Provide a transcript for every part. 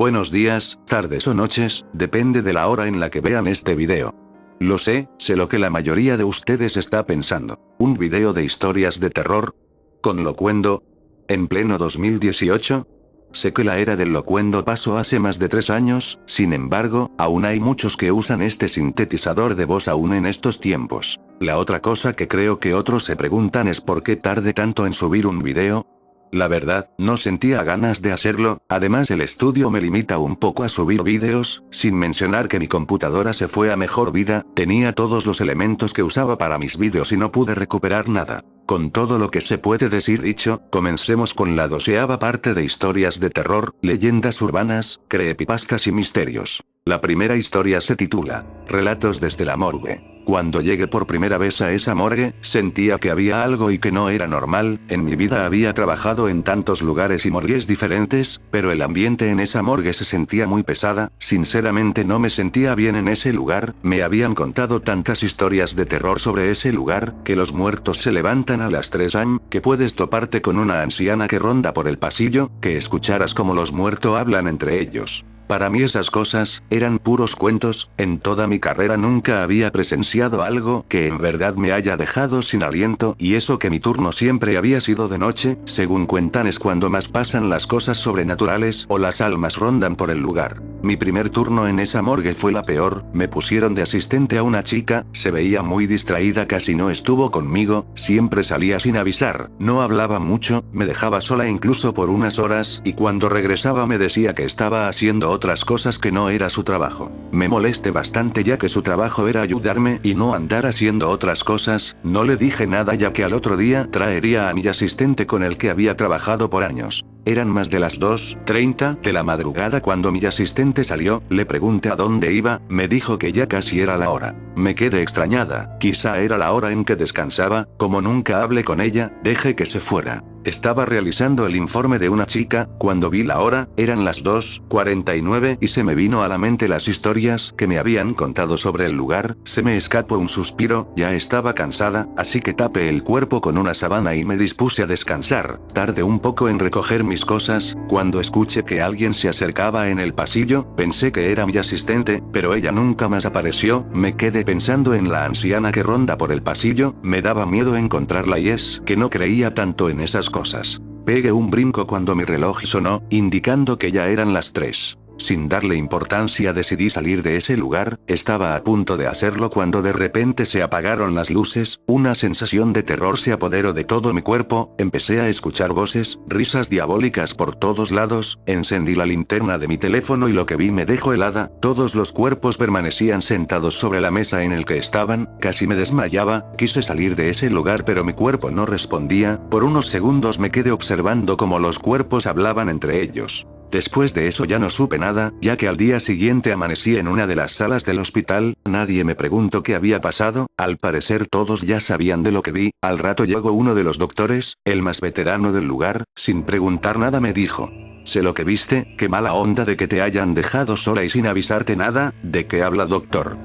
Buenos días, tardes o noches, depende de la hora en la que vean este video. Lo sé lo que la mayoría de ustedes está pensando. ¿Un video de historias de terror? ¿Con locuendo? ¿En pleno 2018? Sé que la era del locuendo pasó hace más de 3 años, sin embargo, aún hay muchos que usan este sintetizador de voz aún en estos tiempos. La otra cosa que creo que otros se preguntan es por qué tardé tanto en subir un video. La verdad, no sentía ganas de hacerlo, además el estudio me limita un poco a subir vídeos, sin mencionar que mi computadora se fue a mejor vida, tenía todos los elementos que usaba para mis vídeos y no pude recuperar nada. Con todo lo que se puede decir dicho, comencemos con la 12ª parte de historias de terror, leyendas urbanas, creepypastas y misterios. La primera historia se titula Relatos desde la morgue. Cuando llegué por primera vez a esa morgue, sentía que había algo y que no era normal. En mi vida había trabajado en tantos lugares y morgues diferentes, pero el ambiente en esa morgue se sentía muy pesada, sinceramente no me sentía bien en ese lugar, me habían contado tantas historias de terror sobre ese lugar, que los muertos se levantan a las 3 am, que puedes toparte con una anciana que ronda por el pasillo, que escucharas como los muertos hablan entre ellos. Para mí esas cosas eran puros cuentos, en toda mi carrera nunca había presenciado algo que en verdad me haya dejado sin aliento, y eso que mi turno siempre había sido de noche, según cuentan es cuando más pasan las cosas sobrenaturales o las almas rondan por el lugar. Mi primer turno en esa morgue fue la peor, me pusieron de asistente a una chica, se veía muy distraída, casi no estuvo conmigo, siempre salía sin avisar, no hablaba mucho, me dejaba sola incluso por unas horas, y cuando regresaba me decía que estaba haciendo otras cosas que no era su trabajo. Me molesté bastante ya que su trabajo era ayudarme y no andar haciendo otras cosas, no le dije nada ya que al otro día traería a mi asistente con el que había trabajado por años. Eran más de las 2:30 de la madrugada cuando mi asistente salió, le pregunté a dónde iba, me dijo que ya casi era la hora. Me quedé extrañada, quizá era la hora en que descansaba, como nunca hablé con ella, dejé que se fuera. Estaba realizando el informe de una chica, cuando vi la hora, eran las 2:49 y se me vino a la mente las historias que me habían contado sobre el lugar, se me escapó un suspiro, ya estaba cansada, así que tapé el cuerpo con una sábana y me dispuse a descansar. Tardé un poco en recoger mis cosas, cuando escuché que alguien se acercaba en el pasillo, pensé que era mi asistente, pero ella nunca más apareció, me quedé pensando en la anciana que ronda por el pasillo, me daba miedo encontrarla y es que no creía tanto en esas cosas. Pegué un brinco cuando mi reloj sonó, indicando que ya eran las 3. Sin darle importancia decidí salir de ese lugar, estaba a punto de hacerlo cuando de repente se apagaron las luces, una sensación de terror se apoderó de todo mi cuerpo, empecé a escuchar voces, risas diabólicas por todos lados, encendí la linterna de mi teléfono y lo que vi me dejó helada, todos los cuerpos permanecían sentados sobre la mesa en el que estaban, casi me desmayaba, quise salir de ese lugar pero mi cuerpo no respondía, por unos segundos me quedé observando cómo los cuerpos hablaban entre ellos. Después de eso ya no supe nada, ya que al día siguiente amanecí en una de las salas del hospital, nadie me preguntó qué había pasado, al parecer todos ya sabían de lo que vi, al rato llegó uno de los doctores, el más veterano del lugar, sin preguntar nada me dijo: sé lo que viste, qué mala onda de que te hayan dejado sola y sin avisarte nada, ¿de qué habla doctor?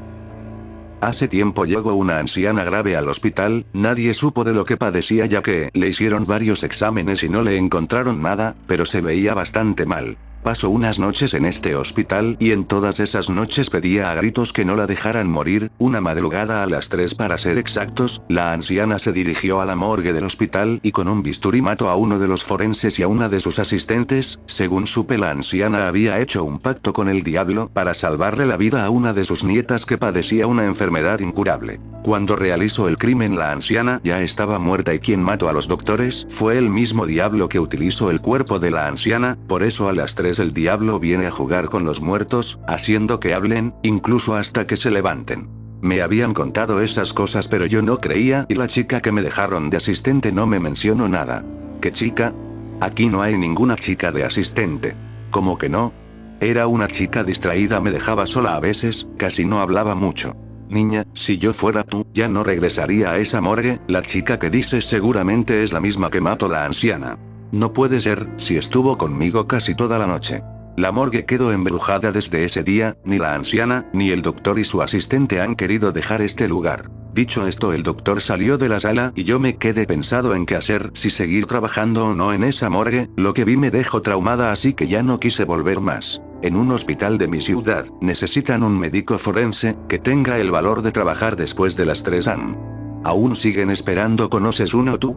Hace tiempo llegó una anciana grave al hospital, nadie supo de lo que padecía ya que le hicieron varios exámenes y no le encontraron nada, pero se veía bastante mal. Pasó unas noches en este hospital y en todas esas noches pedía a gritos que no la dejaran morir. Una madrugada a las 3 para ser exactos, la anciana se dirigió a la morgue del hospital y con un bisturí mató a uno de los forenses y a una de sus asistentes. Según supe, la anciana había hecho un pacto con el diablo para salvarle la vida a una de sus nietas que padecía una enfermedad incurable. Cuando realizó el crimen la anciana ya estaba muerta y quien mató a los doctores fue el mismo diablo que utilizó el cuerpo de la anciana, por eso a las 3 el diablo viene a jugar con los muertos, haciendo que hablen, incluso hasta que se levanten. Me habían contado esas cosas pero yo no creía y la chica que me dejaron de asistente no me mencionó nada. ¿Qué chica? Aquí no hay ninguna chica de asistente. ¿Cómo que no? Era una chica distraída, me dejaba sola a veces, casi no hablaba mucho. Niña, si yo fuera tú, ya no regresaría a esa morgue, la chica que dices seguramente es la misma que mató la anciana. No puede ser, si estuvo conmigo casi toda la noche. La morgue quedó embrujada desde ese día, ni la anciana, ni el doctor y su asistente han querido dejar este lugar. Dicho esto, el doctor salió de la sala y yo me quedé pensado en qué hacer, si seguir trabajando o no en esa morgue. Lo que vi me dejó traumada, así que ya no quise volver más. En un hospital de mi ciudad, necesitan un médico forense que tenga el valor de trabajar después de las 3 am. ¿Aún siguen esperando? ¿Conoces uno tú?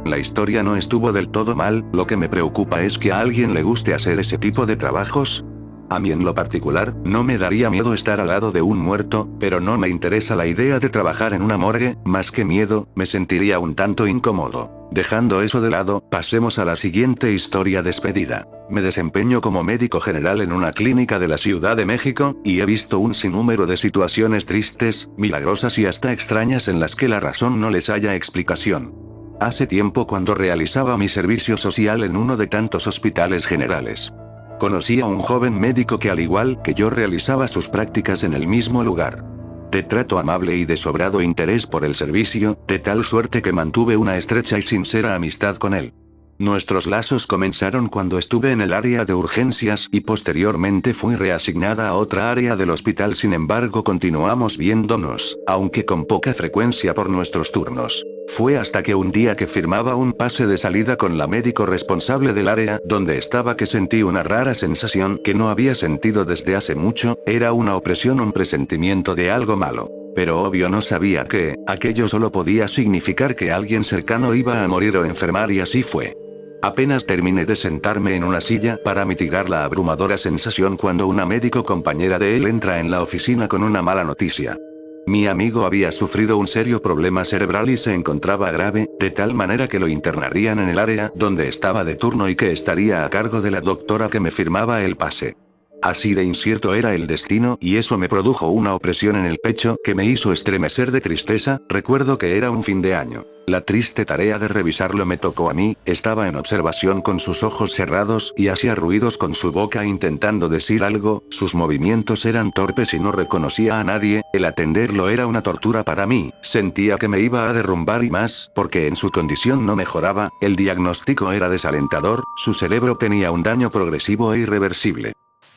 La historia no estuvo del todo mal, lo que me preocupa es que a alguien le guste hacer ese tipo de trabajos. A mí en lo particular, no me daría miedo estar al lado de un muerto, pero no me interesa la idea de trabajar en una morgue. Más que miedo, me sentiría un tanto incómodo. Dejando eso de lado, pasemos a la siguiente historia: despedida. Me desempeño como médico general en una clínica de la Ciudad de México, y he visto un sinnúmero de situaciones tristes, milagrosas y hasta extrañas en las que la razón no les haya explicación. Hace tiempo, cuando realizaba mi servicio social en uno de tantos hospitales generales, conocí a un joven médico que, al igual que yo, realizaba sus prácticas en el mismo lugar. De trato amable y de sobrado interés por el servicio, de tal suerte que mantuve una estrecha y sincera amistad con él. Nuestros lazos comenzaron cuando estuve en el área de urgencias y posteriormente fui reasignada a otra área del hospital. Sin embargo, continuamos viéndonos, aunque con poca frecuencia por nuestros turnos. Fue hasta que un día que firmaba un pase de salida con la médico responsable del área donde estaba que sentí una rara sensación que no había sentido desde hace mucho. Era una opresión, un presentimiento de algo malo. Pero obvio no sabía que aquello solo podía significar que alguien cercano iba a morir o enfermar, y así fue. Apenas terminé de sentarme en una silla para mitigar la abrumadora sensación cuando una médico compañera de él entra en la oficina con una mala noticia. Mi amigo había sufrido un serio problema cerebral y se encontraba grave, de tal manera que lo internarían en el área donde estaba de turno y que estaría a cargo de la doctora que me firmaba el pase. Así de incierto era el destino, y eso me produjo una opresión en el pecho que me hizo estremecer de tristeza. Recuerdo que era un fin de año. La triste tarea de revisarlo me tocó a mí. Estaba en observación con sus ojos cerrados y hacía ruidos con su boca intentando decir algo. Sus movimientos eran torpes y no reconocía a nadie. El atenderlo era una tortura para mí. Sentía que me iba a derrumbar, y más, porque en su condición no mejoraba. El diagnóstico era desalentador: su cerebro tenía un daño progresivo e irreversible.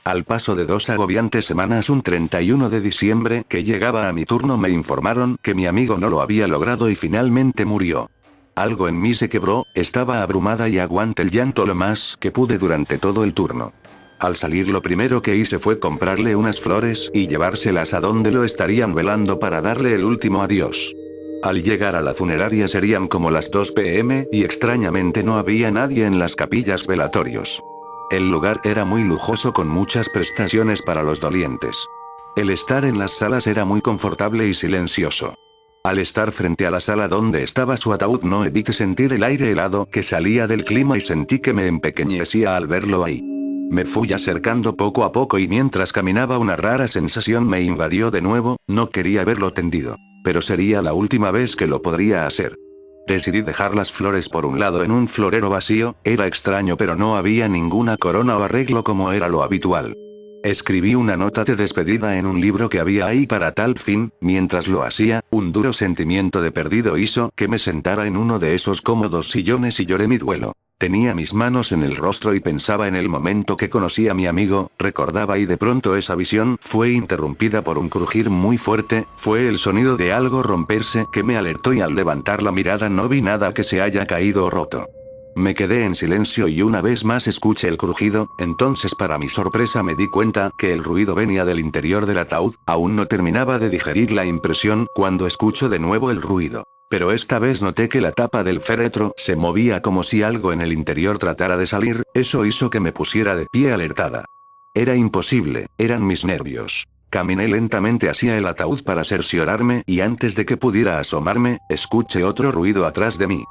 Al paso de 2 agobiantes semanas, un 31 de diciembre que llegaba a mi turno, me informaron que mi amigo no lo había logrado y finalmente murió. Algo en mí se quebró, estaba abrumada y aguanté el llanto lo más que pude durante todo el turno. Al salir, lo primero que hice fue comprarle unas flores y llevárselas a donde lo estarían velando para darle el último adiós. Al llegar a la funeraria serían como las 2 p.m. y extrañamente no había nadie en las capillas velatorios. El lugar era muy lujoso, con muchas prestaciones para los dolientes. El estar en las salas era muy confortable y silencioso. Al estar frente a la sala donde estaba su ataúd, no evité sentir el aire helado que salía del clima y sentí que me empequeñecía al verlo ahí. Me fui acercando poco a poco y mientras caminaba una rara sensación me invadió de nuevo. No quería verlo tendido, pero sería la última vez que lo podría hacer. Decidí dejar las flores por un lado en un florero vacío. Era extraño, pero no había ninguna corona o arreglo como era lo habitual. Escribí una nota de despedida en un libro que había ahí para tal fin. Mientras lo hacía, un duro sentimiento de perdido hizo que me sentara en uno de esos cómodos sillones y lloré mi duelo. Tenía mis manos en el rostro y pensaba en el momento que conocí a mi amigo. Recordaba, y de pronto esa visión fue interrumpida por un crujir muy fuerte. Fue el sonido de algo romperse que me alertó, y al levantar la mirada no vi nada que se haya caído o roto. Me quedé en silencio y una vez más escuché el crujido. Entonces, para mi sorpresa, me di cuenta que el ruido venía del interior del ataúd. Aún no terminaba de digerir la impresión cuando escucho de nuevo el ruido. Pero esta vez noté que la tapa del féretro se movía como si algo en el interior tratara de salir. Eso hizo que me pusiera de pie alertada. Era imposible, eran mis nervios. Caminé lentamente hacia el ataúd para cerciorarme, y antes de que pudiera asomarme, escuché otro ruido atrás de mí.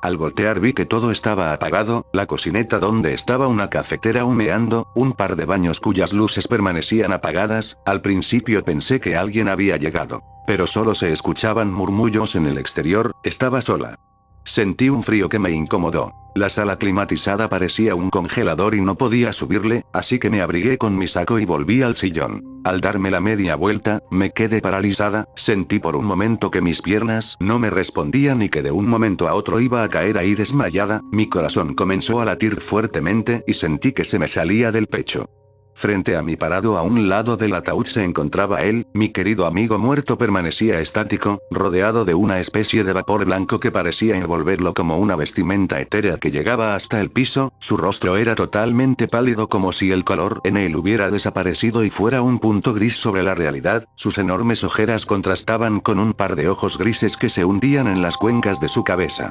Al voltear vi que todo estaba apagado: la cocineta donde estaba una cafetera humeando, un par de baños cuyas luces permanecían apagadas. Al principio pensé que alguien había llegado, pero solo se escuchaban murmullos en el exterior. Estaba sola. Sentí un frío que me incomodó. La sala climatizada parecía un congelador y no podía subirle, así que me abrigué con mi saco y volví al sillón. Al darme la media vuelta, me quedé paralizada. Sentí por un momento que mis piernas no me respondían y que de un momento a otro iba a caer ahí desmayada. Mi corazón comenzó a latir fuertemente y sentí que se me salía del pecho. Frente a mí parado a un lado del ataúd se encontraba él, mi querido amigo muerto permanecía estático, rodeado de una especie de vapor blanco que parecía envolverlo como una vestimenta etérea que llegaba hasta el piso, su rostro era totalmente pálido como si el color en él hubiera desaparecido y fuera un punto gris sobre la realidad, sus enormes ojeras contrastaban con un par de ojos grises que se hundían en las cuencas de su cabeza.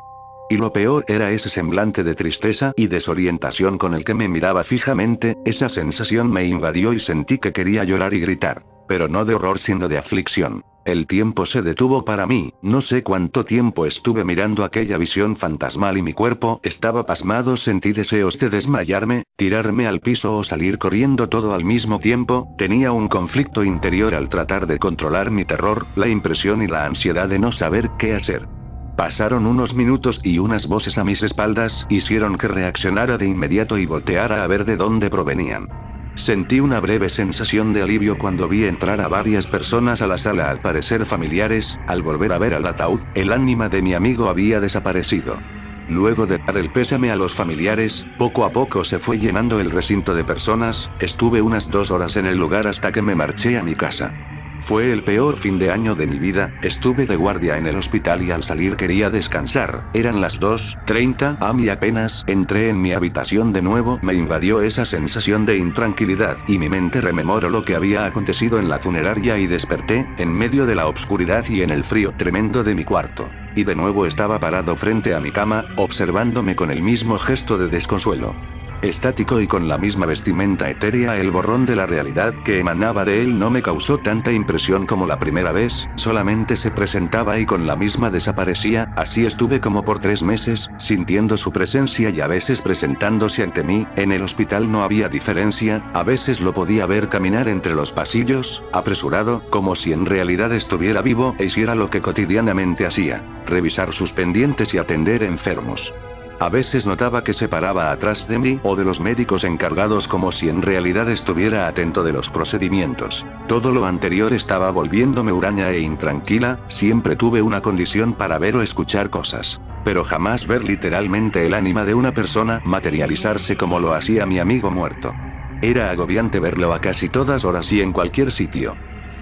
Y lo peor era ese semblante de tristeza y desorientación con el que me miraba fijamente, esa sensación me invadió y sentí que quería llorar y gritar. Pero no de horror sino de aflicción. El tiempo se detuvo para mí, no sé cuánto tiempo estuve mirando aquella visión fantasmal y mi cuerpo estaba pasmado, sentí deseos de desmayarme, tirarme al piso o salir corriendo todo al mismo tiempo, tenía un conflicto interior al tratar de controlar mi terror, la impresión y la ansiedad de no saber qué hacer. Pasaron unos minutos y unas voces a mis espaldas hicieron que reaccionara de inmediato y volteara a ver de dónde provenían. Sentí una breve sensación de alivio cuando vi entrar a varias personas a la sala al parecer familiares, al volver a ver al ataúd, el ánima de mi amigo había desaparecido. Luego de dar el pésame a los familiares, poco a poco se fue llenando el recinto de personas, estuve unas 2 horas en el lugar hasta que me marché a mi casa. Fue el peor fin de año de mi vida, estuve de guardia en el hospital y al salir quería descansar, eran las 2:30 am y apenas entré en mi habitación de nuevo me invadió esa sensación de intranquilidad y mi mente rememoró lo que había acontecido en la funeraria y desperté, en medio de la obscuridad y en el frío tremendo de mi cuarto. Y de nuevo estaba parado frente a mi cama, observándome con el mismo gesto de desconsuelo. Estático y con la misma vestimenta etérea, el borrón de la realidad que emanaba de él no me causó tanta impresión como la primera vez, solamente se presentaba y con la misma desaparecía, así estuve como por 3 meses, sintiendo su presencia y a veces presentándose ante mí, en el hospital no había diferencia, a veces lo podía ver caminar entre los pasillos, apresurado, como si en realidad estuviera vivo e hiciera lo que cotidianamente hacía, revisar sus pendientes y atender enfermos. A veces notaba que se paraba atrás de mí o de los médicos encargados como si en realidad estuviera atento de los procedimientos. Todo lo anterior estaba volviéndome huraña e intranquila, siempre tuve una condición para ver o escuchar cosas. Pero jamás ver literalmente el ánima de una persona materializarse como lo hacía mi amigo muerto. Era agobiante verlo a casi todas horas y en cualquier sitio.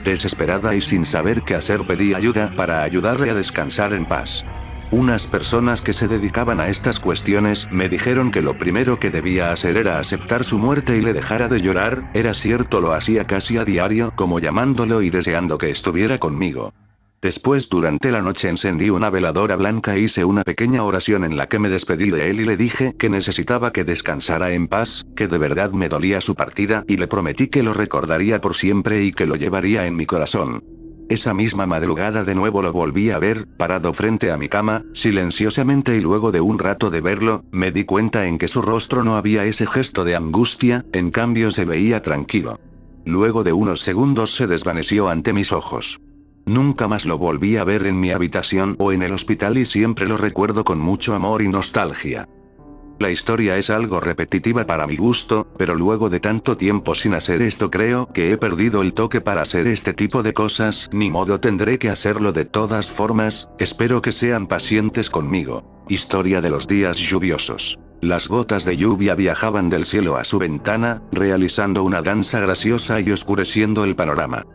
Desesperada y sin saber qué hacer pedí ayuda para ayudarle a descansar en paz. Unas personas que se dedicaban a estas cuestiones me dijeron que lo primero que debía hacer era aceptar su muerte y le dejara de llorar, era cierto, lo hacía casi a diario, como llamándolo y deseando que estuviera conmigo. Después durante la noche encendí una veladora blanca e hice una pequeña oración en la que me despedí de él y le dije que necesitaba que descansara en paz, que de verdad me dolía su partida y le prometí que lo recordaría por siempre y que lo llevaría en mi corazón. Esa misma madrugada de nuevo lo volví a ver, parado frente a mi cama, silenciosamente y luego de un rato de verlo, me di cuenta en que su rostro no había ese gesto de angustia, en cambio se veía tranquilo. Luego de unos segundos se desvaneció ante mis ojos. Nunca más lo volví a ver en mi habitación o en el hospital y siempre lo recuerdo con mucho amor y nostalgia. La historia es algo repetitiva para mi gusto, pero luego de tanto tiempo sin hacer esto creo que he perdido el toque para hacer este tipo de cosas, ni modo tendré que hacerlo de todas formas, espero que sean pacientes conmigo. Historia de los días lluviosos. Las gotas de lluvia viajaban del cielo a su ventana, realizando una danza graciosa y oscureciendo el panorama.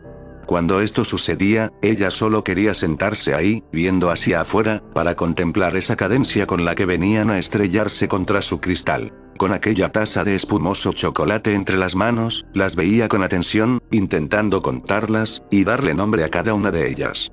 Cuando esto sucedía, ella solo quería sentarse ahí, viendo hacia afuera, para contemplar esa cadencia con la que venían a estrellarse contra su cristal. Con aquella taza de espumoso chocolate entre las manos, las veía con atención, intentando contarlas, y darle nombre a cada una de ellas.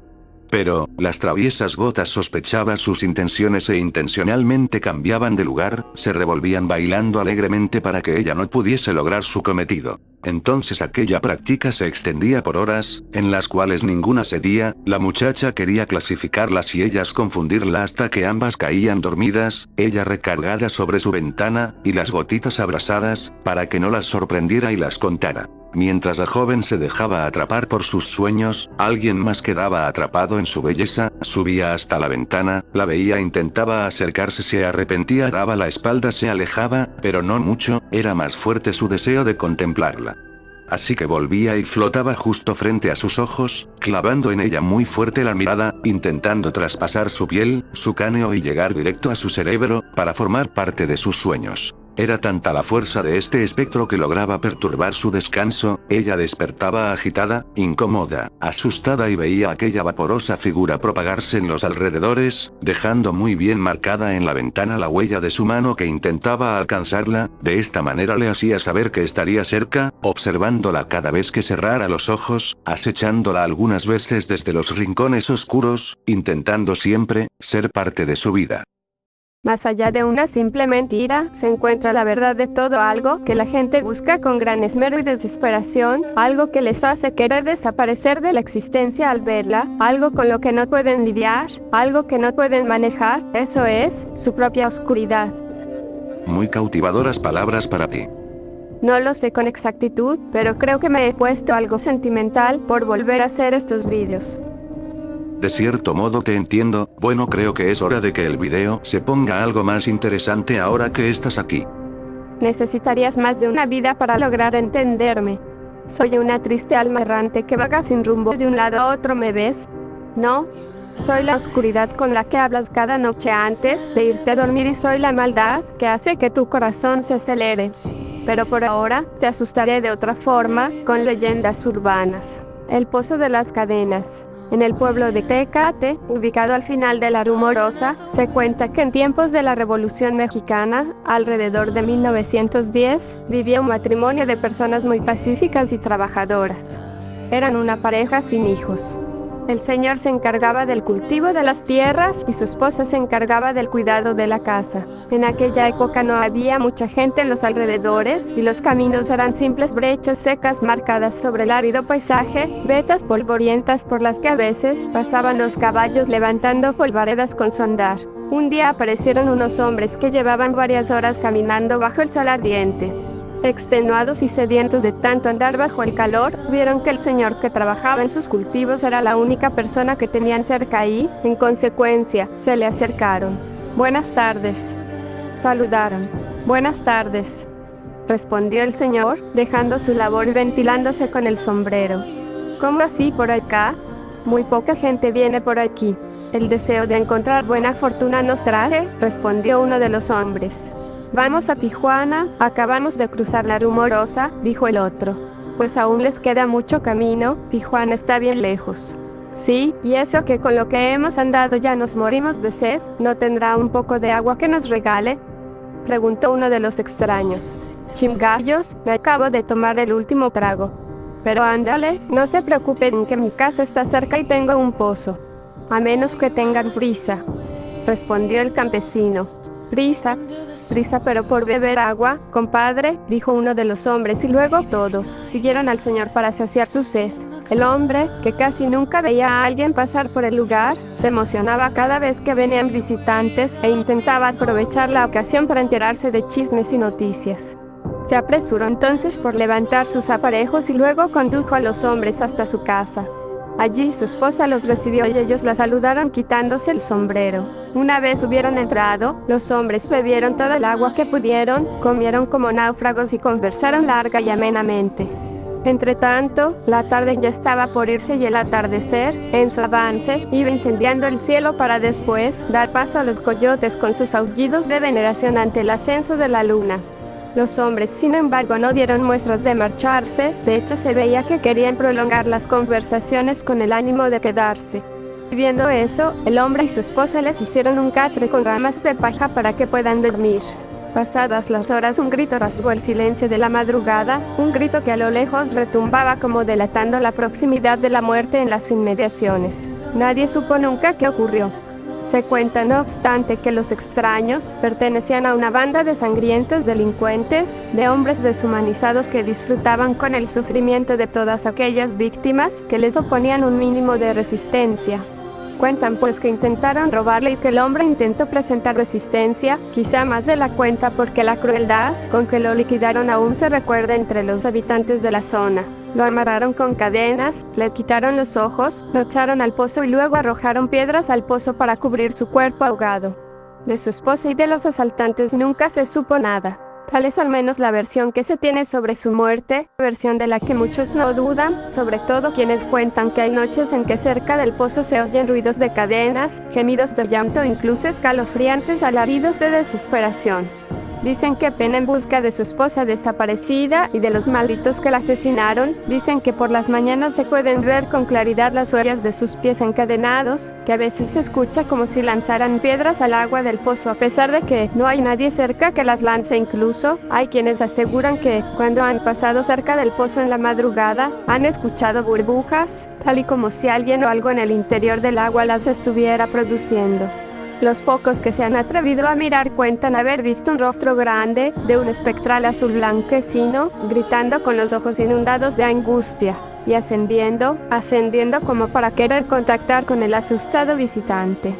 Pero, las traviesas gotas sospechaban sus intenciones e intencionalmente cambiaban de lugar, se revolvían bailando alegremente para que ella no pudiese lograr su cometido. Entonces aquella práctica se extendía por horas, en las cuales ninguna cedía, la muchacha quería clasificarlas y ellas confundirla hasta que ambas caían dormidas, ella recargada sobre su ventana, y las gotitas abrasadas, para que no las sorprendiera y las contara. Mientras la joven se dejaba atrapar por sus sueños, alguien más quedaba atrapado en su belleza, subía hasta la ventana, la veía, intentaba acercarse, se arrepentía, daba la espalda, se alejaba, pero no mucho, era más fuerte su deseo de contemplarla. Así que volvía y flotaba justo frente a sus ojos, clavando en ella muy fuerte la mirada, intentando traspasar su piel, su cráneo y llegar directo a su cerebro, para formar parte de sus sueños. Era tanta la fuerza de este espectro que lograba perturbar su descanso. Ella despertaba agitada, incómoda, asustada y veía aquella vaporosa figura propagarse en los alrededores, dejando muy bien marcada en la ventana la huella de su mano que intentaba alcanzarla. De esta manera le hacía saber que estaría cerca, observándola cada vez que cerrara los ojos, acechándola algunas veces desde los rincones oscuros, intentando siempre ser parte de su vida. Más allá de una simple mentira, se encuentra la verdad de todo, algo que la gente busca con gran esmero y desesperación, algo que les hace querer desaparecer de la existencia al verla, algo con lo que no pueden lidiar, algo que no pueden manejar. Eso es, su propia oscuridad. Muy cautivadoras palabras para ti. No lo sé con exactitud, pero creo que me he puesto algo sentimental por volver a hacer estos vídeos. De cierto modo te entiendo. Bueno, creo que es hora de que el video se ponga algo más interesante ahora que estás aquí. Necesitarías más de una vida para lograr entenderme. Soy una triste alma errante que vaga sin rumbo de un lado a otro, ¿me ves? ¿No? Soy la oscuridad con la que hablas cada noche antes de irte a dormir y soy la maldad que hace que tu corazón se acelere. Pero por ahora, te asustaré de otra forma, con leyendas urbanas. El Pozo de las Cadenas. En el pueblo de Tecate, ubicado al final de la Rumorosa, se cuenta que en tiempos de la Revolución Mexicana, alrededor de 1910, vivía un matrimonio de personas muy pacíficas y trabajadoras. Eran una pareja sin hijos. El señor se encargaba del cultivo de las tierras y su esposa se encargaba del cuidado de la casa. En aquella época no había mucha gente en los alrededores y los caminos eran simples brechas secas marcadas sobre el árido paisaje, vetas polvorientas por las que a veces pasaban los caballos levantando polvaredas con su andar. Un día aparecieron unos hombres que llevaban varias horas caminando bajo el sol ardiente. Extenuados y sedientos de tanto andar bajo el calor, vieron que el señor que trabajaba en sus cultivos era la única persona que tenían cerca y, en consecuencia, se le acercaron. «Buenas tardes», saludaron. «Buenas tardes», respondió el señor, dejando su labor y ventilándose con el sombrero. «¿Cómo así por acá? Muy poca gente viene por aquí. El deseo de encontrar buena fortuna nos trae», respondió uno de los hombres. «Vamos a Tijuana, acabamos de cruzar la Rumorosa», dijo el otro. «Pues aún les queda mucho camino, Tijuana está bien lejos». «Sí, y eso que con lo que hemos andado ya nos morimos de sed, ¿no tendrá un poco de agua que nos regale?», preguntó uno de los extraños. «Chimgallos, me acabo de tomar el último trago». «Pero ándale, no se preocupen que mi casa está cerca y tengo un pozo. A menos que tengan prisa», respondió el campesino. «¿Prisa? Prisa pero por beber agua, compadre», dijo uno de los hombres y luego todos siguieron al señor para saciar su sed. El hombre, que casi nunca veía a alguien pasar por el lugar, se emocionaba cada vez que venían visitantes e intentaba aprovechar la ocasión para enterarse de chismes y noticias. Se apresuró entonces por levantar sus aparejos y luego condujo a los hombres hasta su casa. Allí su esposa los recibió y ellos la saludaron quitándose el sombrero. Una vez hubieron entrado, los hombres bebieron toda el agua que pudieron, comieron como náufragos y conversaron larga y amenamente. Entretanto, la tarde ya estaba por irse y el atardecer, en su avance, iba incendiando el cielo para después dar paso a los coyotes con sus aullidos de veneración ante el ascenso de la luna. Los hombres, sin embargo, no dieron muestras de marcharse, de hecho se veía que querían prolongar las conversaciones con el ánimo de quedarse. Viendo eso, el hombre y su esposa les hicieron un catre con ramas de paja para que puedan dormir. Pasadas las horas un grito rasgó el silencio de la madrugada, un grito que a lo lejos retumbaba como delatando la proximidad de la muerte en las inmediaciones. Nadie supo nunca qué ocurrió. Se cuenta no obstante que los extraños pertenecían a una banda de sangrientos delincuentes, de hombres deshumanizados que disfrutaban con el sufrimiento de todas aquellas víctimas que les oponían un mínimo de resistencia. Cuentan pues que intentaron robarle y que el hombre intentó presentar resistencia, quizá más de la cuenta porque la crueldad con que lo liquidaron aún se recuerda entre los habitantes de la zona. Lo amarraron con cadenas, le quitaron los ojos, lo echaron al pozo y luego arrojaron piedras al pozo para cubrir su cuerpo ahogado. De su esposa y de los asaltantes nunca se supo nada. Tal es al menos la versión que se tiene sobre su muerte, versión de la que muchos no dudan, sobre todo quienes cuentan que hay noches en que cerca del pozo se oyen ruidos de cadenas, gemidos de llanto e incluso escalofriantes alaridos de desesperación. Dicen que pena en busca de su esposa desaparecida y de los malditos que la asesinaron. Dicen que por las mañanas se pueden ver con claridad las huellas de sus pies encadenados, que a veces se escucha como si lanzaran piedras al agua del pozo a pesar de que no hay nadie cerca que las lance. Incluso hay quienes aseguran que cuando han pasado cerca del pozo en la madrugada, han escuchado burbujas, tal y como si alguien o algo en el interior del agua las estuviera produciendo. Los pocos que se han atrevido a mirar cuentan haber visto un rostro grande, de un espectral azul blanquecino, gritando con los ojos inundados de angustia, y ascendiendo como para querer contactar con el asustado visitante.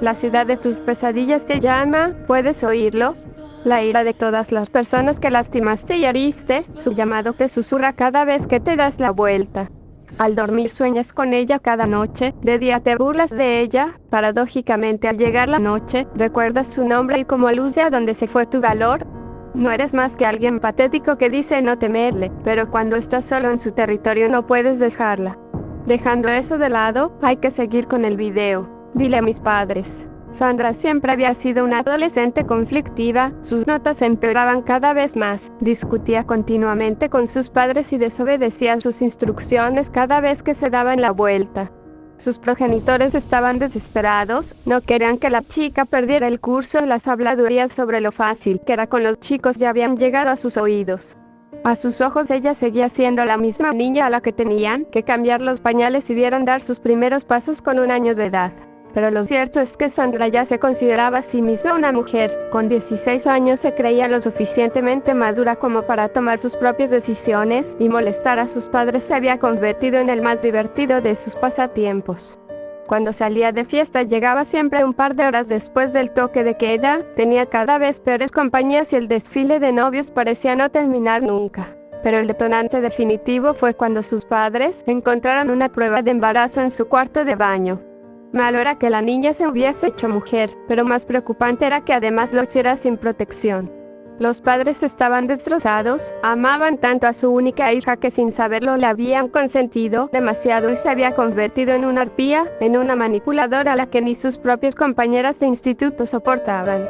La ciudad de tus pesadillas te llama, ¿puedes oírlo? La ira de todas las personas que lastimaste y heriste, su llamado te susurra cada vez que te das la vuelta. Al dormir sueñas con ella cada noche, de día te burlas de ella, paradójicamente al llegar la noche, recuerdas su nombre y cómo luce a donde se fue tu valor. No eres más que alguien patético que dice no temerle, pero cuando estás solo en su territorio no puedes dejarla. Dejando eso de lado, hay que seguir con el video. Dile a mis padres. Sandra siempre había sido una adolescente conflictiva, sus notas empeoraban cada vez más, discutía continuamente con sus padres y desobedecía sus instrucciones cada vez que se daban la vuelta. Sus progenitores estaban desesperados, no querían que la chica perdiera el curso. Las habladurías sobre lo fácil que era con los chicos ya habían llegado a sus oídos. A sus ojos ella seguía siendo la misma niña a la que tenían que cambiar los pañales y vieron dar sus primeros pasos con 1 año de edad. Pero lo cierto es que Sandra ya se consideraba a sí misma una mujer. Con 16 años se creía lo suficientemente madura como para tomar sus propias decisiones, y molestar a sus padres se había convertido en el más divertido de sus pasatiempos. Cuando salía de fiesta llegaba siempre un par de horas después del toque de queda, tenía cada vez peores compañías y el desfile de novios parecía no terminar nunca. Pero el detonante definitivo fue cuando sus padres encontraron una prueba de embarazo en su cuarto de baño. Malo era que la niña se hubiese hecho mujer, pero más preocupante era que además lo hiciera sin protección. Los padres estaban destrozados, amaban tanto a su única hija que sin saberlo le habían consentido demasiado y se había convertido en una arpía, en una manipuladora a la que ni sus propias compañeras de instituto soportaban.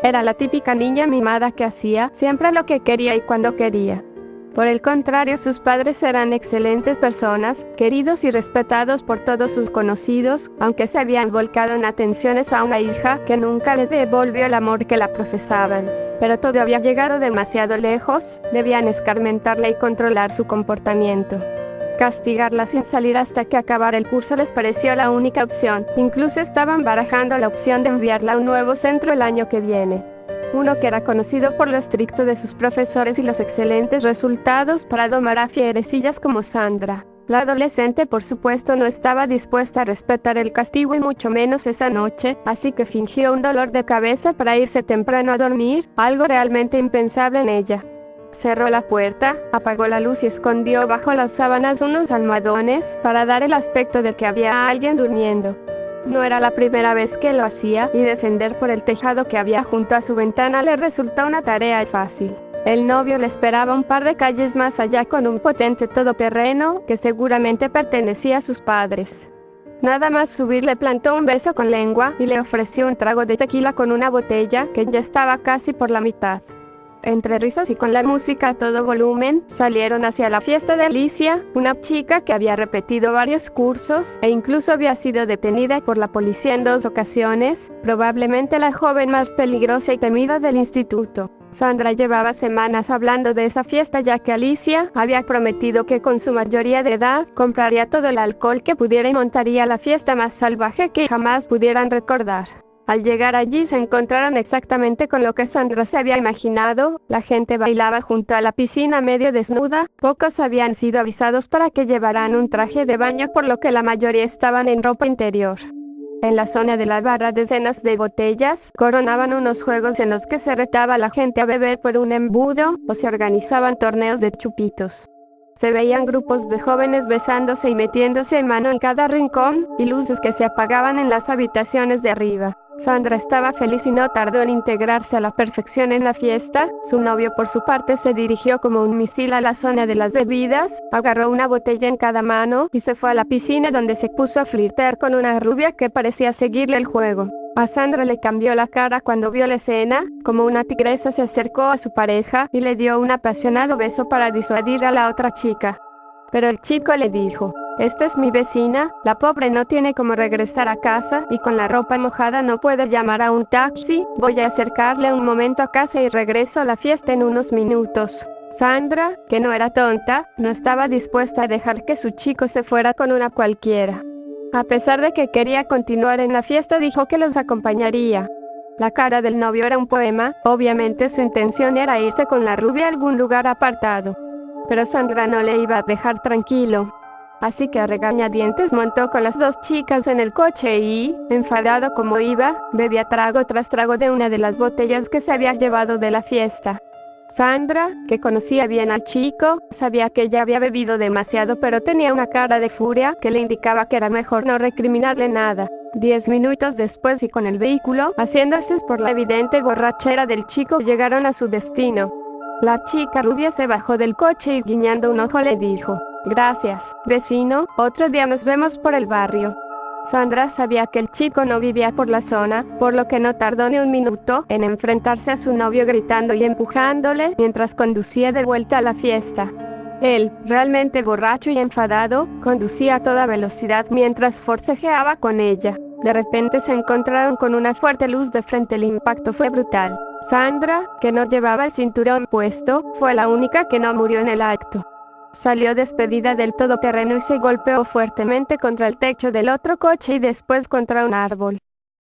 Era la típica niña mimada que hacía siempre lo que quería y cuando quería. Por el contrario, sus padres eran excelentes personas, queridos y respetados por todos sus conocidos, aunque se habían volcado en atenciones a una hija que nunca les devolvió el amor que la profesaban. Pero todo había llegado demasiado lejos, debían escarmentarla y controlar su comportamiento. Castigarla sin salir hasta que acabara el curso les pareció la única opción, incluso estaban barajando la opción de enviarla a un nuevo centro el año que viene. Uno que era conocido por lo estricto de sus profesores y los excelentes resultados para domar a fierecillas como Sandra. La adolescente por supuesto no estaba dispuesta a respetar el castigo y mucho menos esa noche, así que fingió un dolor de cabeza para irse temprano a dormir, algo realmente impensable en ella. Cerró la puerta, apagó la luz y escondió bajo las sábanas unos almohadones para dar el aspecto de que había alguien durmiendo. No era la primera vez que lo hacía, y descender por el tejado que había junto a su ventana le resultó una tarea fácil. El novio le esperaba un par de calles más allá con un potente todoterreno que seguramente pertenecía a sus padres. Nada más subir le plantó un beso con lengua y le ofreció un trago de tequila con una botella que ya estaba casi por la mitad. Entre risas y con la música a todo volumen, salieron hacia la fiesta de Alicia, una chica que había repetido varios cursos e incluso había sido detenida por la policía en 2 ocasiones, probablemente la joven más peligrosa y temida del instituto. Sandra llevaba semanas hablando de esa fiesta ya que Alicia había prometido que con su mayoría de edad compraría todo el alcohol que pudiera y montaría la fiesta más salvaje que jamás pudieran recordar. Al llegar allí se encontraron exactamente con lo que Sandra se había imaginado. La gente bailaba junto a la piscina medio desnuda, pocos habían sido avisados para que llevaran un traje de baño por lo que la mayoría estaban en ropa interior. En la zona de la barra decenas de botellas coronaban unos juegos en los que se retaba a la gente a beber por un embudo, o se organizaban torneos de chupitos. Se veían grupos de jóvenes besándose y metiéndose mano en cada rincón, y luces que se apagaban en las habitaciones de arriba. Sandra estaba feliz y no tardó en integrarse a la perfección en la fiesta. Su novio por su parte se dirigió como un misil a la zona de las bebidas, agarró una botella en cada mano y se fue a la piscina donde se puso a flirtear con una rubia que parecía seguirle el juego. A Sandra le cambió la cara cuando vio la escena, como una tigresa se acercó a su pareja y le dio un apasionado beso para disuadir a la otra chica. Pero el chico le dijo: esta es mi vecina, la pobre no tiene cómo regresar a casa y con la ropa mojada no puede llamar a un taxi, voy a acercarle un momento a casa y regreso a la fiesta en unos minutos. Sandra, que no era tonta, no estaba dispuesta a dejar que su chico se fuera con una cualquiera. A pesar de que quería continuar en la fiesta, dijo que los acompañaría. La cara del novio era un poema, obviamente su intención era irse con la rubia a algún lugar apartado. Pero Sandra no le iba a dejar tranquilo. Así que a regañadientes montó con las dos chicas en el coche y, enfadado como iba, bebía trago tras trago de una de las botellas que se había llevado de la fiesta. Sandra, que conocía bien al chico, sabía que ella había bebido demasiado, pero tenía una cara de furia que le indicaba que era mejor no recriminarle nada. 10 minutos después y con el vehículo haciéndose por la evidente borrachera del chico, llegaron a su destino. La chica rubia se bajó del coche y guiñando un ojo le dijo: gracias, vecino, otro día nos vemos por el barrio. Sandra sabía que el chico no vivía por la zona, por lo que no tardó ni un minuto en enfrentarse a su novio gritando y empujándole mientras conducía de vuelta a la fiesta. Él, realmente borracho y enfadado, conducía a toda velocidad mientras forcejeaba con ella. De repente se encontraron con una fuerte luz de frente, el impacto fue brutal. Sandra, que no llevaba el cinturón puesto, fue la única que no murió en el acto. Salió despedida del todoterreno y se golpeó fuertemente contra el techo del otro coche y después contra un árbol.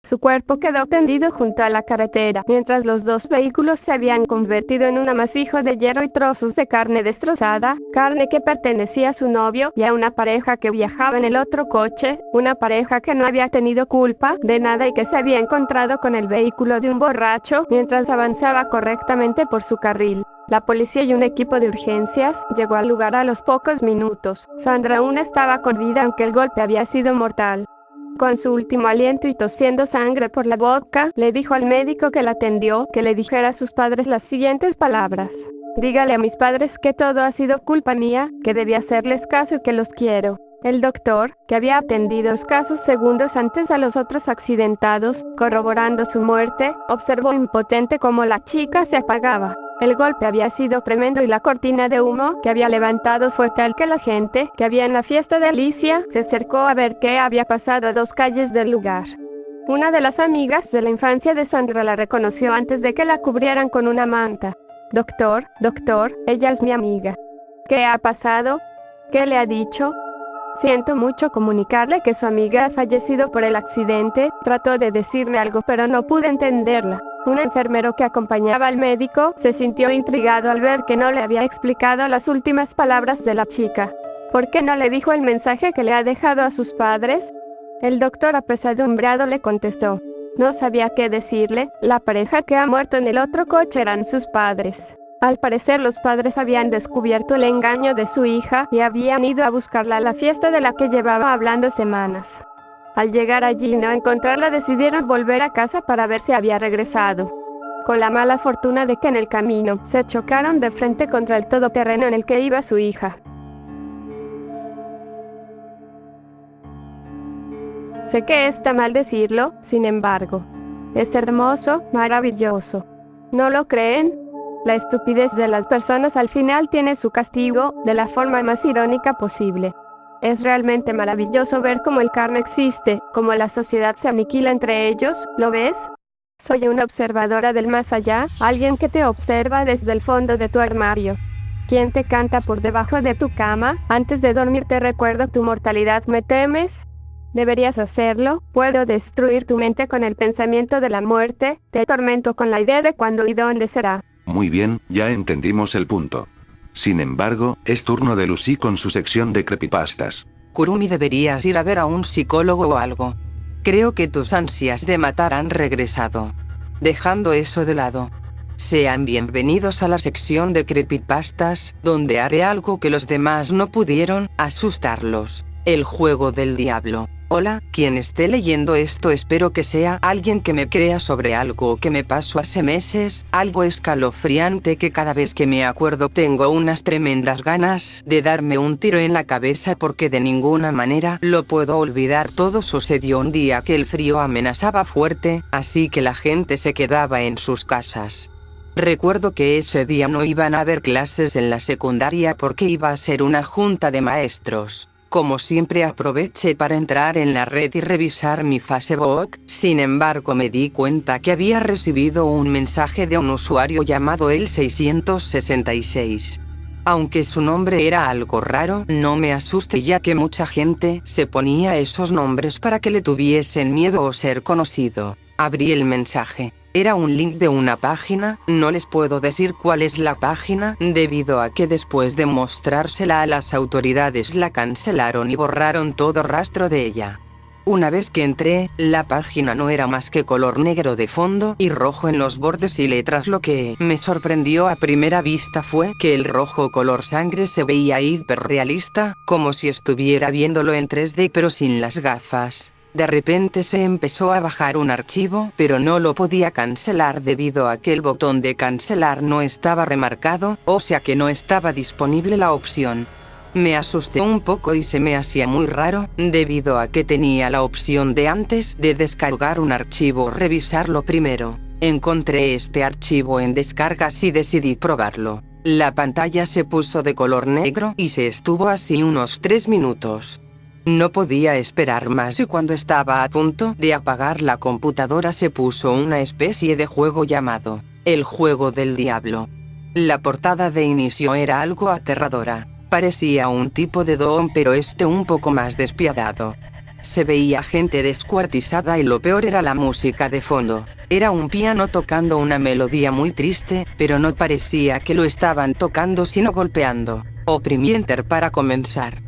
Su cuerpo quedó tendido junto a la carretera, mientras los dos vehículos se habían convertido en un amasijo de hierro y trozos de carne destrozada, carne que pertenecía a su novio y a una pareja que viajaba en el otro coche, una pareja que no había tenido culpa de nada y que se había encontrado con el vehículo de un borracho mientras avanzaba correctamente por su carril. La policía y un equipo de urgencias llegó al lugar a los pocos minutos. Sandra aún estaba con vida aunque el golpe había sido mortal. Con su último aliento y tosiendo sangre por la boca, le dijo al médico que la atendió que le dijera a sus padres las siguientes palabras: dígale a mis padres que todo ha sido culpa mía, que debí hacerles caso y que los quiero. El doctor, que había atendido escasos segundos antes a los otros accidentados, corroborando su muerte, observó impotente cómo la chica se apagaba. El golpe había sido tremendo y la cortina de humo que había levantado fue tal que la gente que había en la fiesta de Alicia se acercó a ver qué había pasado a 2 calles del lugar. Una de las amigas de la infancia de Sandra la reconoció antes de que la cubrieran con una manta. Doctor, ella es mi amiga. ¿Qué ha pasado? ¿Qué le ha dicho? Siento mucho comunicarle que su amiga ha fallecido por el accidente. Trató de decirme algo pero no pude entenderla. Un enfermero que acompañaba al médico se sintió intrigado al ver que no le había explicado las últimas palabras de la chica. ¿Por qué no le dijo el mensaje que le ha dejado a sus padres? El doctor apesadumbrado le contestó: no sabía qué decirle, la pareja que ha muerto en el otro coche eran sus padres. Al parecer los padres habían descubierto el engaño de su hija y habían ido a buscarla a la fiesta de la que llevaba hablando semanas. Al llegar allí y no encontrarla, decidieron volver a casa para ver si había regresado. Con la mala fortuna de que en el camino se chocaron de frente contra el todoterreno en el que iba su hija. Sé que está mal decirlo, sin embargo. Es hermoso, maravilloso. ¿No lo creen? La estupidez de las personas al final tiene su castigo, de la forma más irónica posible. Es realmente maravilloso ver cómo el karma existe, cómo la sociedad se aniquila entre ellos, ¿lo ves? Soy una observadora del más allá, alguien que te observa desde el fondo de tu armario. ¿Quién te canta por debajo de tu cama? Antes de dormir te recuerdo tu mortalidad. ¿Me temes? Deberías hacerlo. Puedo destruir tu mente con el pensamiento de la muerte, te atormento con la idea de cuándo y dónde será. Muy bien, ya entendimos el punto. Sin embargo, es turno de Lucy con su sección de creepypastas. Kurumi, deberías ir a ver a un psicólogo o algo. Creo que tus ansias de matar han regresado. Dejando eso de lado. Sean bienvenidos a la sección de creepypastas, donde haré algo que los demás no pudieron, asustarlos. El juego del diablo. Hola, quien esté leyendo esto, espero que sea alguien que me crea sobre algo que me pasó hace meses, algo escalofriante que cada vez que me acuerdo tengo unas tremendas ganas de darme un tiro en la cabeza porque de ninguna manera lo puedo olvidar. Todo sucedió un día que el frío amenazaba fuerte, así que la gente se quedaba en sus casas. Recuerdo que ese día no iban a haber clases en la secundaria porque iba a ser una junta de maestros. Como siempre aproveché para entrar en la red y revisar mi Facebook, sin embargo me di cuenta que había recibido un mensaje de un usuario llamado el 666. Aunque su nombre era algo raro, no me asusté ya que mucha gente se ponía esos nombres para que le tuviesen miedo o ser conocido. Abrí el mensaje. Era un link de una página, no les puedo decir cuál es la página, debido a que después de mostrársela a las autoridades la cancelaron y borraron todo rastro de ella. Una vez que entré, la página no era más que color negro de fondo y rojo en los bordes y letras. Lo que me sorprendió a primera vista fue que el rojo color sangre se veía hiperrealista, como si estuviera viéndolo en 3D pero sin las gafas. De repente se empezó a bajar un archivo, pero no lo podía cancelar debido a que el botón de cancelar no estaba remarcado, o sea que no estaba disponible la opción. Me asusté un poco y se me hacía muy raro, debido a que tenía la opción de antes de descargar un archivo revisarlo primero. Encontré este archivo en descargas y decidí probarlo. La pantalla se puso de color negro y se estuvo así unos 3 minutos. No podía esperar más y cuando estaba a punto de apagar la computadora se puso una especie de juego llamado El Juego del Diablo. La portada de inicio era algo aterradora. Parecía un tipo de Doom pero un poco más despiadado. Se veía gente descuartizada y lo peor era la música de fondo. Era un piano tocando una melodía muy triste, pero no parecía que lo estaban tocando sino golpeando. Oprimí Enter para comenzar.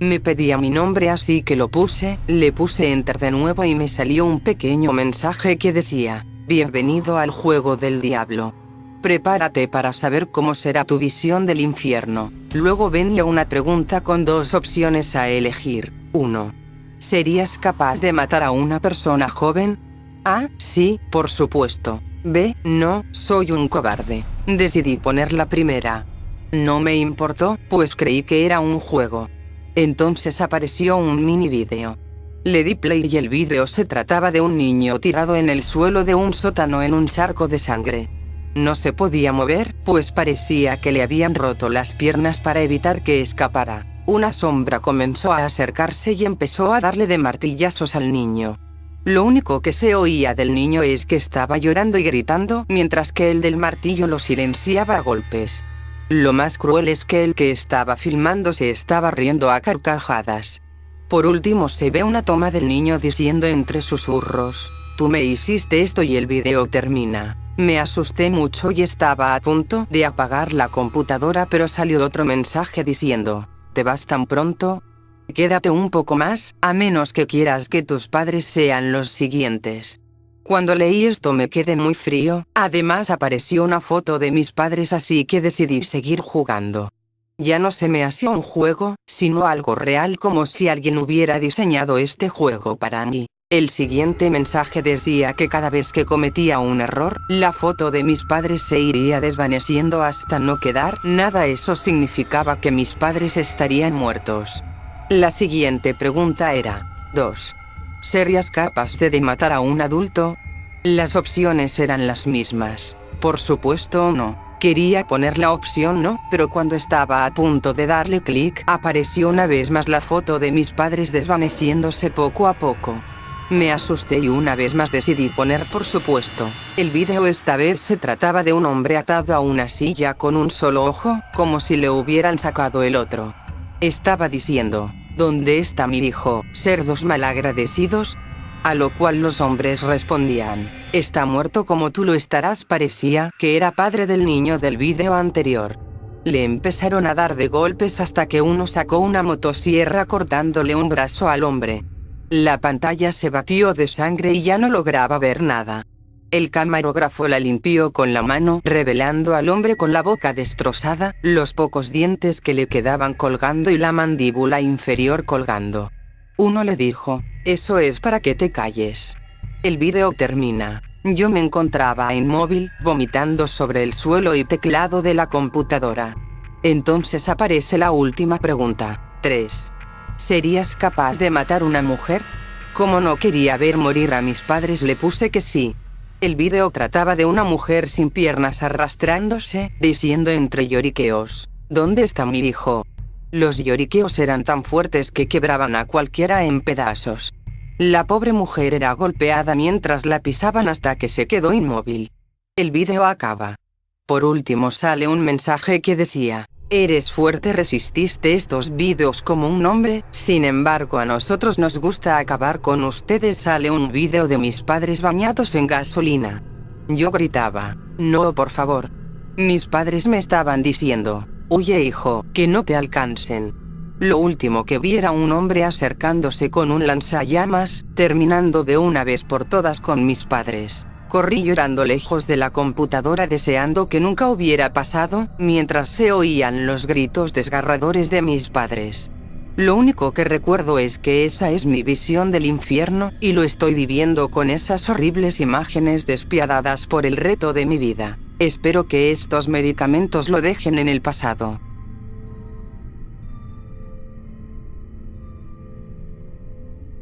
Me pedía mi nombre así que le puse Enter de nuevo y me salió un pequeño mensaje que decía: bienvenido al juego del diablo. Prepárate para saber cómo será tu visión del infierno. Luego venía una pregunta con 2 opciones a elegir. 1. ¿Serías capaz de matar a una persona joven? A. Sí, por supuesto. B. No, soy un cobarde. Decidí poner la primera. No me importó, pues creí que era un juego. Entonces apareció un mini vídeo. Le di play y el vídeo se trataba de un niño tirado en el suelo de un sótano en un charco de sangre. No se podía mover, pues parecía que le habían roto las piernas para evitar que escapara. Una sombra comenzó a acercarse y empezó a darle de martillazos al niño. Lo único que se oía del niño es que estaba llorando y gritando, mientras que el del martillo lo silenciaba a golpes. Lo más cruel es que el que estaba filmando se estaba riendo a carcajadas. Por último se ve una toma del niño diciendo entre susurros: tú me hiciste esto, y el video termina. Me asusté mucho y estaba a punto de apagar la computadora, pero salió otro mensaje diciendo: ¿te vas tan pronto? Quédate un poco más, a menos que quieras que tus padres sean los siguientes. Cuando leí esto me quedé muy frío, además apareció una foto de mis padres, así que decidí seguir jugando. Ya no se me hacía un juego, sino algo real, como si alguien hubiera diseñado este juego para mí. El siguiente mensaje decía que cada vez que cometía un error, la foto de mis padres se iría desvaneciendo hasta no quedar nada. Eso significaba que mis padres estarían muertos. La siguiente pregunta era: 2. ¿Serías capaz de matar a un adulto? Las opciones eran las mismas. Por supuesto no. Quería poner la opción no, pero cuando estaba a punto de darle clic, apareció una vez más la foto de mis padres desvaneciéndose poco a poco. Me asusté y una vez más decidí poner por supuesto. El video esta vez se trataba de un hombre atado a una silla con un solo ojo, como si le hubieran sacado el otro. Estaba diciendo: ¿dónde está mi hijo, cerdos malagradecidos? A lo cual los hombres respondían: está muerto como tú lo estarás. Parecía que era padre del niño del vídeo anterior. Le empezaron a dar de golpes hasta que uno sacó una motosierra cortándole un brazo al hombre. La pantalla se batió de sangre y ya no lograba ver nada. El camarógrafo la limpió con la mano, revelando al hombre con la boca destrozada, los pocos dientes que le quedaban colgando y la mandíbula inferior colgando. Uno le dijo, eso es para que te calles. El vídeo termina. Yo me encontraba inmóvil, vomitando sobre el suelo y teclado de la computadora. Entonces aparece la última pregunta. 3. ¿Serías capaz de matar una mujer? Como no quería ver morir a mis padres, le puse que sí. El vídeo trataba de una mujer sin piernas arrastrándose, diciendo entre lloriqueos, ¿dónde está mi hijo? Los lloriqueos eran tan fuertes que quebraban a cualquiera en pedazos. La pobre mujer era golpeada mientras la pisaban hasta que se quedó inmóvil. El vídeo acaba. Por último sale un mensaje que decía, eres fuerte, resististe estos vídeos como un hombre, sin embargo a nosotros nos gusta acabar con ustedes. Sale un vídeo de mis padres bañados en gasolina. Yo gritaba, no, por favor. Mis padres me estaban diciendo, huye hijo, que no te alcancen. Lo último que vi era un hombre acercándose con un lanzallamas, terminando de una vez por todas con mis padres. Corrí llorando lejos de la computadora deseando que nunca hubiera pasado, mientras se oían los gritos desgarradores de mis padres. Lo único que recuerdo es que esa es mi visión del infierno, y lo estoy viviendo con esas horribles imágenes despiadadas por el resto de mi vida. Espero que estos medicamentos lo dejen en el pasado.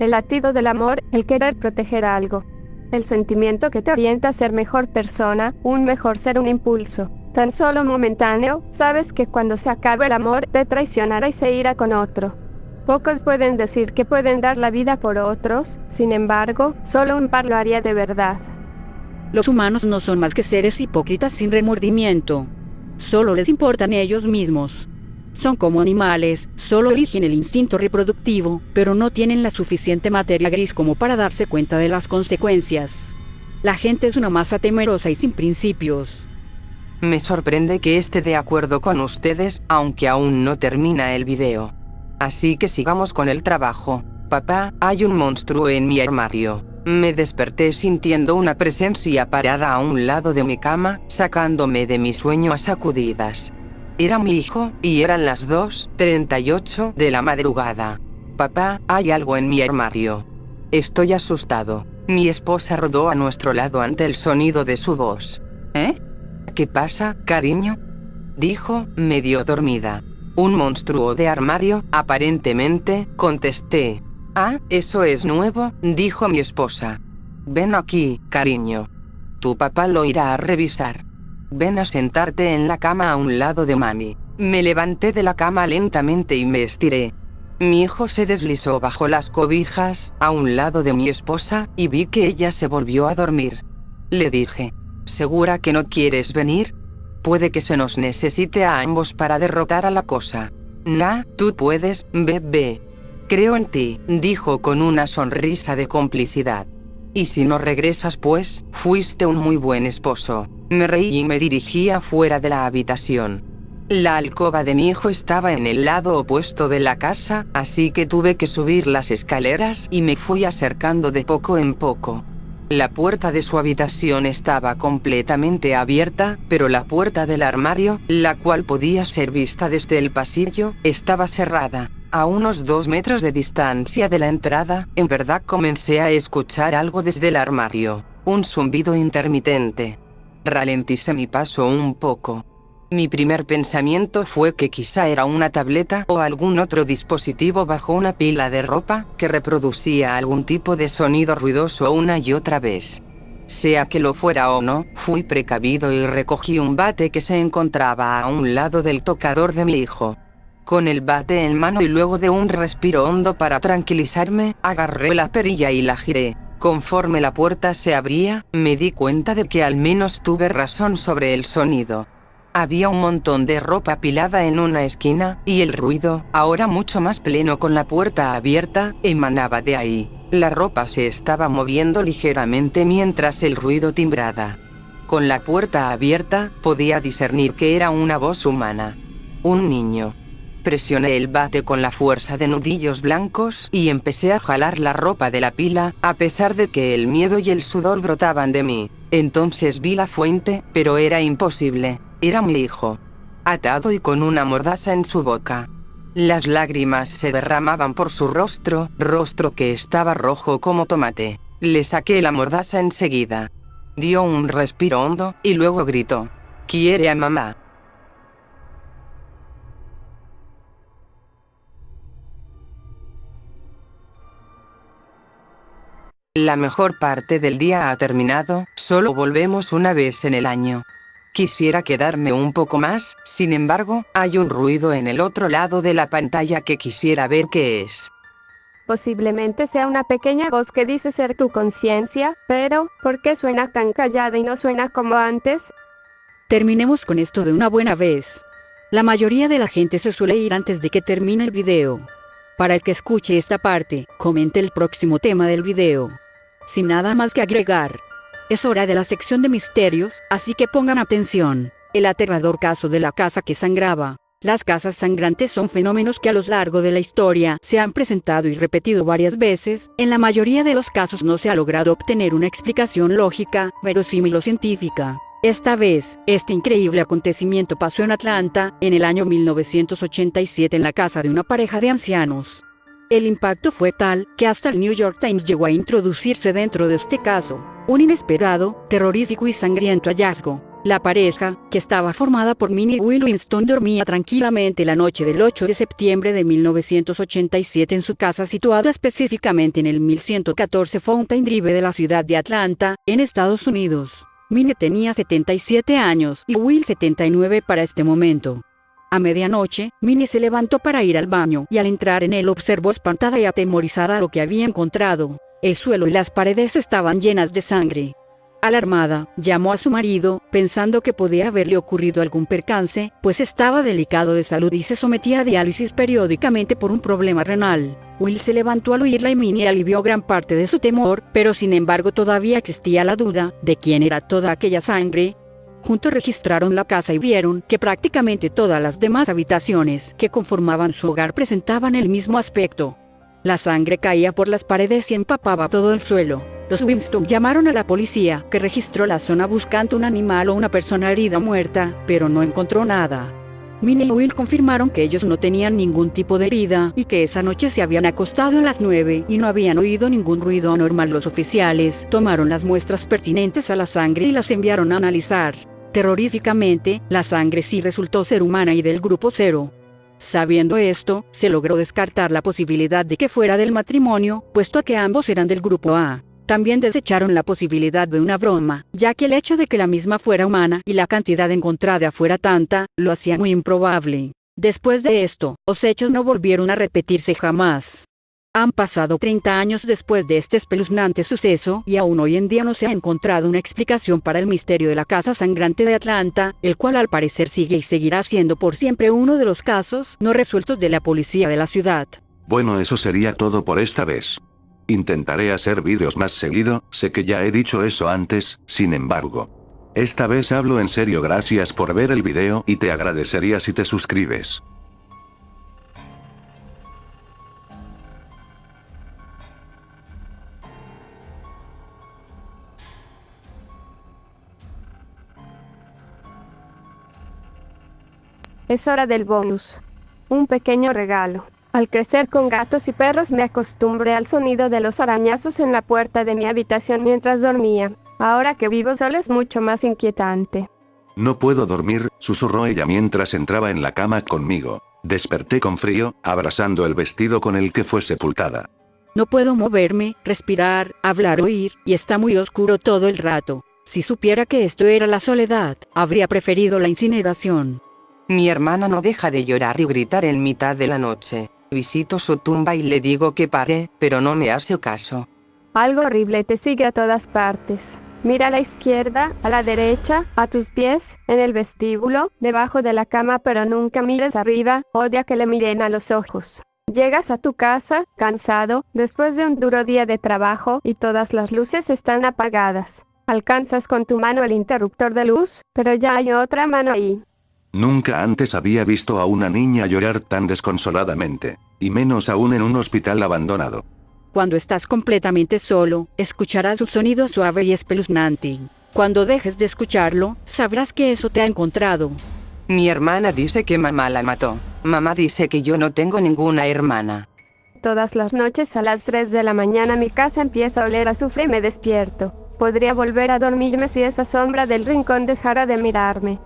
El latido del amor, el querer proteger algo. El sentimiento que te orienta a ser mejor persona, un mejor ser, un impulso. Tan solo momentáneo, sabes que cuando se acabe el amor, te traicionará y se irá con otro. Pocos pueden decir que pueden dar la vida por otros, sin embargo, solo un par lo haría de verdad. Los humanos no son más que seres hipócritas sin remordimiento. Solo les importan ellos mismos. Son como animales, solo eligen el instinto reproductivo, pero no tienen la suficiente materia gris como para darse cuenta de las consecuencias. La gente es una masa temerosa y sin principios. Me sorprende que esté de acuerdo con ustedes, aunque aún no termina el video. Así que sigamos con el trabajo. Papá, hay un monstruo en mi armario. Me desperté sintiendo una presencia parada a un lado de mi cama, sacándome de mi sueño a sacudidas. Era mi hijo, y eran las 2:38 de la madrugada. Papá, hay algo en mi armario. Estoy asustado. Mi esposa rodó a nuestro lado ante el sonido de su voz. ¿Eh? ¿Qué pasa, cariño? Dijo, medio dormida. Un monstruo de armario, aparentemente, contesté. Ah, eso es nuevo, dijo mi esposa. Ven aquí, cariño. Tu papá lo irá a revisar. Ven a sentarte en la cama a un lado de mami. Me levanté de la cama lentamente y me estiré. Mi hijo se deslizó bajo las cobijas, a un lado de mi esposa, y vi que ella se volvió a dormir. Le dije, ¿segura que no quieres venir? Puede que se nos necesite a ambos para derrotar a la cosa. Nah, tú puedes, bebé. Creo en ti, dijo con una sonrisa de complicidad. Y si no regresas, pues, fuiste un muy buen esposo. Me reí y me dirigí afuera de la habitación. La alcoba de mi hijo estaba en el lado opuesto de la casa, así que tuve que subir las escaleras y me fui acercando de poco en poco. La puerta de su habitación estaba completamente abierta, pero la puerta del armario, la cual podía ser vista desde el pasillo, estaba cerrada. A unos 2 metros de distancia de la entrada, en verdad comencé a escuchar algo desde el armario, un zumbido intermitente. Ralenticé mi paso un poco. Mi primer pensamiento fue que quizá era una tableta o algún otro dispositivo bajo una pila de ropa que reproducía algún tipo de sonido ruidoso una y otra vez. Sea que lo fuera o no, fui precavido y recogí un bate que se encontraba a un lado del tocador de mi hijo. Con el bate en mano y luego de un respiro hondo para tranquilizarme, agarré la perilla y la giré. Conforme la puerta se abría, me di cuenta de que al menos tuve razón sobre el sonido. Había un montón de ropa apilada en una esquina, y el ruido, ahora mucho más pleno con la puerta abierta, emanaba de ahí. La ropa se estaba moviendo ligeramente mientras el ruido timbraba. Con la puerta abierta, podía discernir que era una voz humana. Un niño. Presioné el bate con la fuerza de nudillos blancos y empecé a jalar la ropa de la pila, a pesar de que el miedo y el sudor brotaban de mí. Entonces vi la fuente, pero era imposible. Era mi hijo. Atado y con una mordaza en su boca. Las lágrimas se derramaban por su rostro que estaba rojo como tomate. Le saqué la mordaza enseguida. Dio un respiro hondo, y luego gritó: «¿Quiere a mamá?». La mejor parte del día ha terminado, solo volvemos una vez en el año. Quisiera quedarme un poco más, sin embargo, hay un ruido en el otro lado de la pantalla que quisiera ver qué es. Posiblemente sea una pequeña voz que dice ser tu conciencia, pero, ¿por qué suena tan callada y no suena como antes? Terminemos con esto de una buena vez. La mayoría de la gente se suele ir antes de que termine el video. Para el que escuche esta parte, comente el próximo tema del video. Sin nada más que agregar. Es hora de la sección de misterios, así que pongan atención. El aterrador caso de la casa que sangraba. Las casas sangrantes son fenómenos que a lo largo de la historia se han presentado y repetido varias veces. En la mayoría de los casos no se ha logrado obtener una explicación lógica, verosímil o científica. Esta vez, este increíble acontecimiento pasó en Atlanta, en el año 1987 en la casa de una pareja de ancianos. El impacto fue tal, que hasta el New York Times llegó a introducirse dentro de este caso. Un inesperado, terrorífico y sangriento hallazgo. La pareja, que estaba formada por Minnie y Will Winston, dormía tranquilamente la noche del 8 de septiembre de 1987 en su casa situada específicamente en el 1114 Fountain Drive de la ciudad de Atlanta, en Estados Unidos. Minnie tenía 77 años y Will 79 para este momento. A medianoche, Minnie se levantó para ir al baño y al entrar en él observó espantada y atemorizada lo que había encontrado. El suelo y las paredes estaban llenas de sangre. Alarmada, llamó a su marido, pensando que podía haberle ocurrido algún percance, pues estaba delicado de salud y se sometía a diálisis periódicamente por un problema renal. Will se levantó al oírla y Minnie alivió gran parte de su temor, pero sin embargo todavía existía la duda de quién era toda aquella sangre. Juntos registraron la casa y vieron que prácticamente todas las demás habitaciones que conformaban su hogar presentaban el mismo aspecto. La sangre caía por las paredes y empapaba todo el suelo. Los Winston llamaron a la policía, que registró la zona buscando un animal o una persona herida o muerta, pero no encontró nada. Minnie y Will confirmaron que ellos no tenían ningún tipo de herida y que esa noche se habían acostado a las 9 y no habían oído ningún ruido anormal. Los oficiales tomaron las muestras pertinentes a la sangre y las enviaron a analizar. Terroríficamente, la sangre sí resultó ser humana y del grupo 0. Sabiendo esto, se logró descartar la posibilidad de que fuera del matrimonio, puesto que ambos eran del grupo A. También desecharon la posibilidad de una broma, ya que el hecho de que la misma fuera humana y la cantidad encontrada fuera tanta, lo hacía muy improbable. Después de esto, los hechos no volvieron a repetirse jamás. Han pasado 30 años después de este espeluznante suceso y aún hoy en día no se ha encontrado una explicación para el misterio de la casa sangrante de Atlanta, el cual al parecer sigue y seguirá siendo por siempre uno de los casos no resueltos de la policía de la ciudad. Bueno, eso sería todo por esta vez. Intentaré hacer vídeos más seguido, sé que ya he dicho eso antes, sin embargo. Esta vez hablo en serio. Gracias por ver el video y te agradecería si te suscribes. Es hora del bonus. Un pequeño regalo. Al crecer con gatos y perros me acostumbré al sonido de los arañazos en la puerta de mi habitación mientras dormía. Ahora que vivo solo es mucho más inquietante. No puedo dormir, susurró ella mientras entraba en la cama conmigo. Desperté con frío, abrazando el vestido con el que fue sepultada. No puedo moverme, respirar, hablar, oír, y está muy oscuro todo el rato. Si supiera que esto era la soledad, habría preferido la incineración. Mi hermana no deja de llorar y gritar en mitad de la noche. Visito su tumba y le digo que pare, pero no me hace caso. Algo horrible te sigue a todas partes. Mira a la izquierda, a la derecha, a tus pies, en el vestíbulo, debajo de la cama, pero nunca mires arriba. Odia que le miren a los ojos. Llegas a tu casa, cansado, después de un duro día de trabajo, y todas las luces están apagadas. Alcanzas con tu mano el interruptor de luz, pero ya hay otra mano ahí. Nunca antes había visto a una niña llorar tan desconsoladamente, y menos aún en un hospital abandonado. Cuando estás completamente solo, escucharás un sonido suave y espeluznante. Cuando dejes de escucharlo, sabrás que eso te ha encontrado. Mi hermana dice que mamá la mató. Mamá dice que yo no tengo ninguna hermana. Todas las noches a las 3 de la mañana mi casa empieza a oler a azufre y me despierto. Podría volver a dormirme si esa sombra del rincón dejara de mirarme.